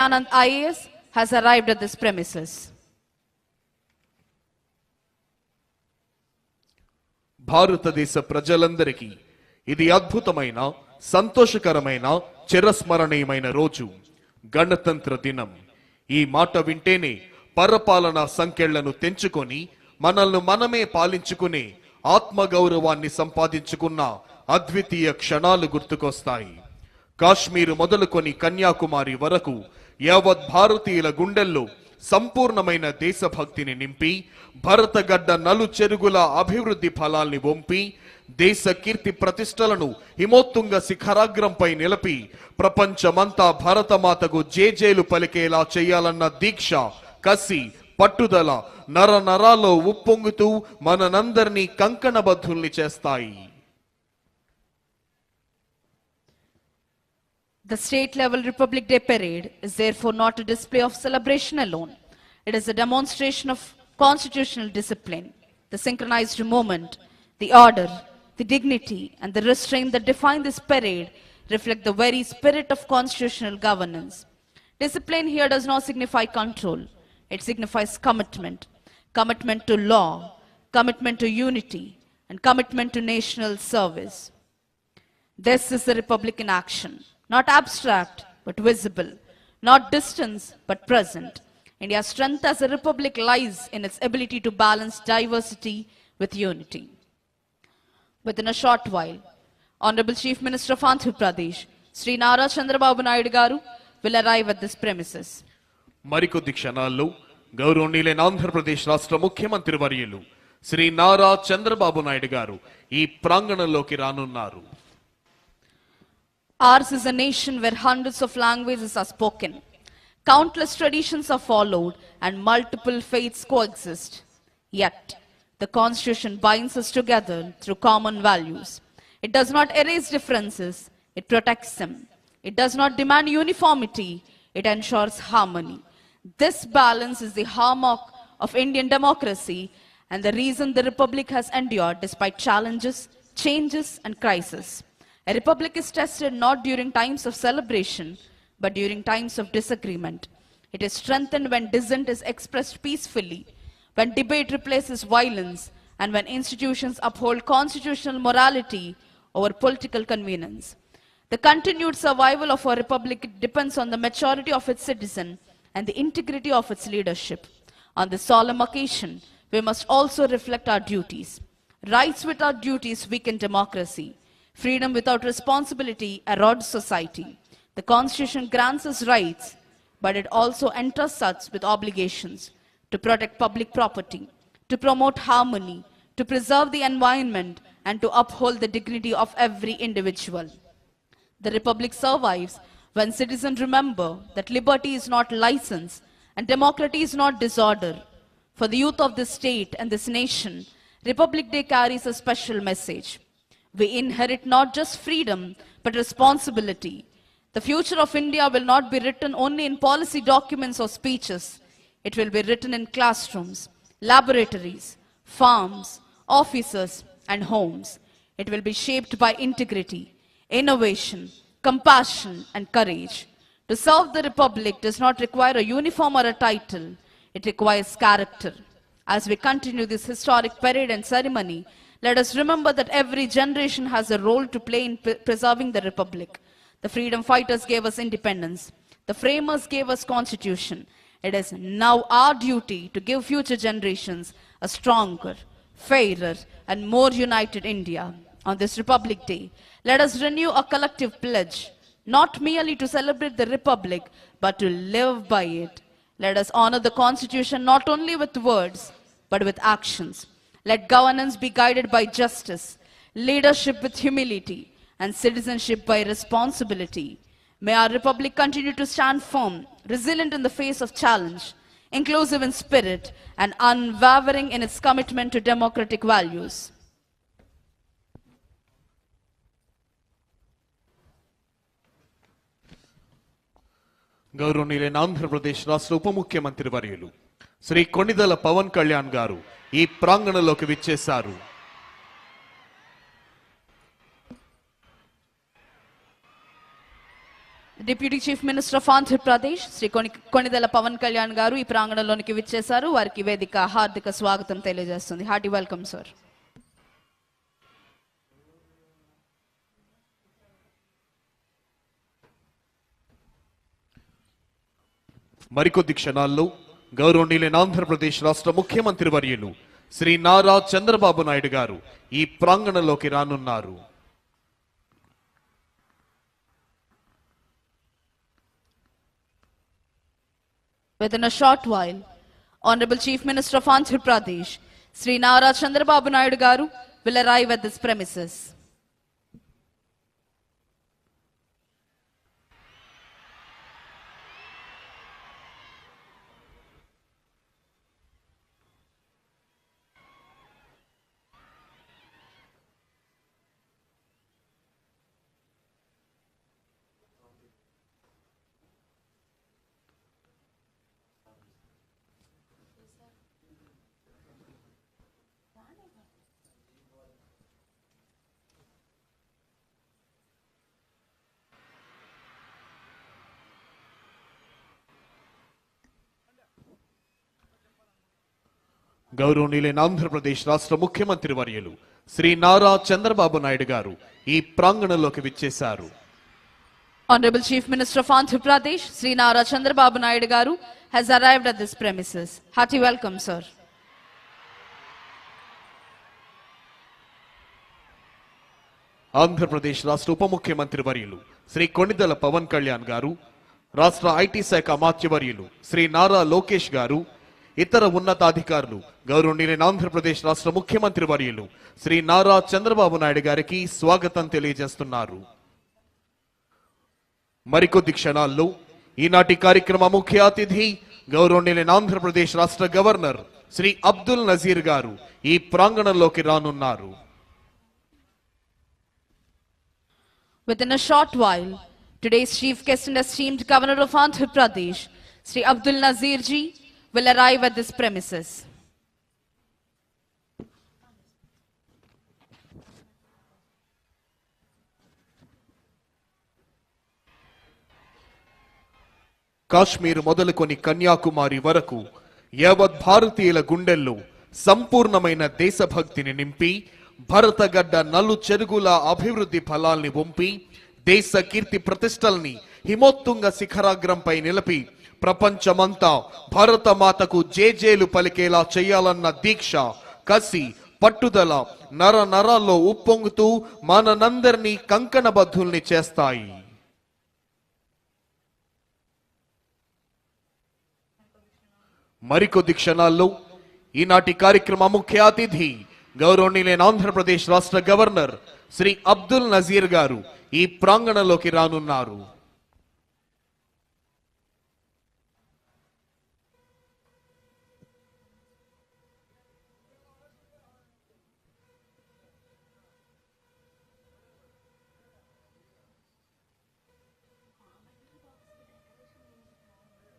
Anand IAS has arrived at this premises. భారతదేశ ప్రజలందరికీ ఇది అద్భుతమైన సంతోషకరమైన చిరస్మరణీయమైన రోజు, గణతంత్ర దినం. ఈ మాట వింటేనే పరపాలన సంకెళ్లను తెంచుకొని మనల్ని మనమే పాలించుకునే ఆత్మగౌరవాన్ని సంపాదించుకున్న అద్వితీయ క్షణాలు గుర్తుకొస్తాయి. కాశ్మీరు మొదలుకొని కన్యాకుమారి వరకు యావత్ భారతీయుల గుండెల్లో సంపూర్ణమైన దేశభక్తిని నింపి భరతగడ్డ నలు చెరుగుల అభివృద్ధి ఫలాల్ని వంపి దేశ కీర్తి ప్రతిష్టలను హిమోత్తుంగ శిఖరాగ్రంపై నిలిపి ప్రపంచమంతా భరతమాతకు జేజేలు పలికేలా చేయాలన్న దీక్ష, కసి, పట్టుదల నర నరాల్లో ఉప్పొంగుతూ మనందరినీ కంకణబద్ధుల్ని చేస్తాయి. The state-level Republic Day parade is therefore not a display of celebration alone. It is a demonstration of constitutional discipline, the synchronized movement, the order, the dignity, and the restraint that define this parade reflect the very spirit of constitutional governance. Discipline here does not signify control. It signifies commitment. Commitment to law, commitment to unity, and commitment to national service. This is the Republic in action. Not abstract, but visible. Not distant, but present. India's strength as a republic lies in its ability to balance diversity with unity. Within a short while, Honorable Chief Minister of Andhra Pradesh, Sri Nara Chandrababu Naidu Garu, will arrive at this premises. మరికొద్ది క్షణాల్లో గౌరవనీయులైన ఆంధ్రప్రదేశ్ రాష్ట్ర ముఖ్యమంత్రి వర్యులు శ్రీ నారా చంద్రబాబు నాయుడు గారు ఈ ప్రాంగణంలోకి రానున్నారు. Ours is a nation where hundreds of languages are spoken, countless traditions are followed, and multiple faiths coexist. Yet, the Constitution binds us together through common values. It does not erase differences, it protects them. It does not demand uniformity, it ensures harmony. This balance is the hallmark of Indian democracy and the reason the Republic has endured despite challenges, changes, and crises. A republic is tested not during times of celebration, but during times of disagreement. It is strengthened when dissent is expressed peacefully, when debate replaces violence, and when institutions uphold constitutional morality over political convenience. The continued survival of our republic depends on the maturity of its citizens and the integrity of its leadership. On this solemn occasion, we must also reflect our duties. Rights without duties weaken democracy. Freedom without responsibility erodes society. The Constitution grants us rights, but it also entrusts us with obligations to protect public property, to promote harmony, to preserve the environment, and to uphold the dignity of every individual. The Republic survives when citizens remember that liberty is not license and democracy is not disorder. For the youth of this state and this nation, Republic Day carries a special message. We inherit not just freedom, but responsibility. The future of India will not be written only in policy documents or speeches. It will be written in classrooms, laboratories, farms, offices, and homes. It will be shaped by integrity, innovation, compassion, and courage. To serve the Republic does not require a uniform or a title. It requires character. As we continue this historic parade and ceremony, let us remember that every generation has a role to play in preserving the Republic. The freedom fighters gave us independence. The framers gave us Constitution. It is now our duty to give future generations a stronger, fairer, and more united India. On this Republic Day, let us renew a collective pledge, not merely to celebrate the Republic, but to live by it. Let us honor the Constitution not only with words, but with actions. Let governance be guided by justice, leadership with humility, and citizenship by responsibility. May our Republic continue to stand firm, resilient in the face of challenge, inclusive in spirit, and unwavering in its commitment to democratic values. గౌరవనీయులైన ఆంధ్రప్రదేశ్ రాష్ట్ర ఉప ముఖ్యమంత్రి వర్యులు శ్రీ కొణిదెల పవన్ కళ్యాణ్ గారు ఈ ప్రాంగణంలోకి విచ్చేశారు. Deputy chief minister of Andhra Pradesh Shri Konidela Pawan Kalyan గారు ఈ ప్రాంగణంలోనికి విచ్చేశారు. వారికి వేదిక హార్దిక స్వాగతం తెలియజేస్తుంది. Hearty welcome sir. మరికొద్ది క్షణాల్లో గౌరవనీయులైన ఆంధ్రప్రదేశ్ రాష్ట్ర ముఖ్యమంత్రి వర్యులు శ్రీ నారా చంద్రబాబు నాయుడు గారు ఈ ప్రాంగణంలోకి రానున్నారు. Within a short while, Honorable Chief Minister of Andhra Pradesh, Sri Nara Chandrababu Naidu Garu, will arrive at this premises. గౌరవనీయులైన ఆంధ్రప్రదేశ్ రాష్ట్ర ముఖ్యమంత్రి వర్యులు శ్రీ నారా చంద్రబాబు నాయుడు గారు ఈ ప్రాంగణంలోకి విచ్చేశారు. Honorable Chief Minister of Andhra Pradesh, Sri Nara Chandrababu Naidu Garu, has arrived at this premises. Hearty welcome, sir. Andhra Pradesh రాష్ట్ర ఉప ముఖ్యమంత్రి వర్యులు శ్రీ కొణిదెల పవన్ కళ్యాణ్ గారు, రాష్ట్ర ఐటీ శాఖ అమాత్యవర్యులు శ్రీ నారా లోకేష్ గారు, ఇతర ఉన్నతాధికారులు గౌరవనీయులైన ఆంధ్రప్రదేశ్ రాష్ట్ర ముఖ్యమంత్రి వర్యులు శ్రీ నారా చంద్రబాబు నాయుడు గారికి స్వాగతం తెలియజేస్తున్నారు. మరికొద్ది క్షణాల్లో ఈనాటి కార్యక్రమ ముఖ్య అతిథి గౌరవనీయులైన ఆంధ్రప్రదేశ్ రాష్ట్ర గవర్నర్ శ్రీ అబ్దుల్ నజీర్ గారు ఈ ప్రాంగణంలోకి రానున్నారు. Within a short while, today's chief guest and esteemed Governor of Andhra Pradesh, Sri Abdul Nazir ji, will arrive at this premises. Kashmir మొదలుకొని కన్యాకుమారి వరకు యావత్ భారతీయుల గుండెల్లో సంపూర్ణమైన దేశభక్తిని నింపి భరతగడ్డ నలు చెరుగుల అభివృద్ధి ఫలాల్ని వంపి దేశ కీర్తి ప్రతిష్టల్ని హిమోత్తుంగ శిఖరాగ్రంపై నిలిపి ప్రపంచమంతా భారతమాతకు జేజేలు పలికేలా చేయాలన్న దీక్ష, కసి, పట్టుదల నర నరాల్లో ఉప్పొంగుతూ మనందరినీ కంకణబద్ధుల్ని చేస్తాయి. మరికొద్ది క్షణాల్లో ఈనాటి కార్యక్రమ ముఖ్య అతిథి గౌరవనీయులైన ఆంధ్రప్రదేశ్ రాష్ట్ర గవర్నర్ శ్రీ అబ్దుల్ నజీర్ గారు ఈ ప్రాంగణంలోకి రానున్నారు.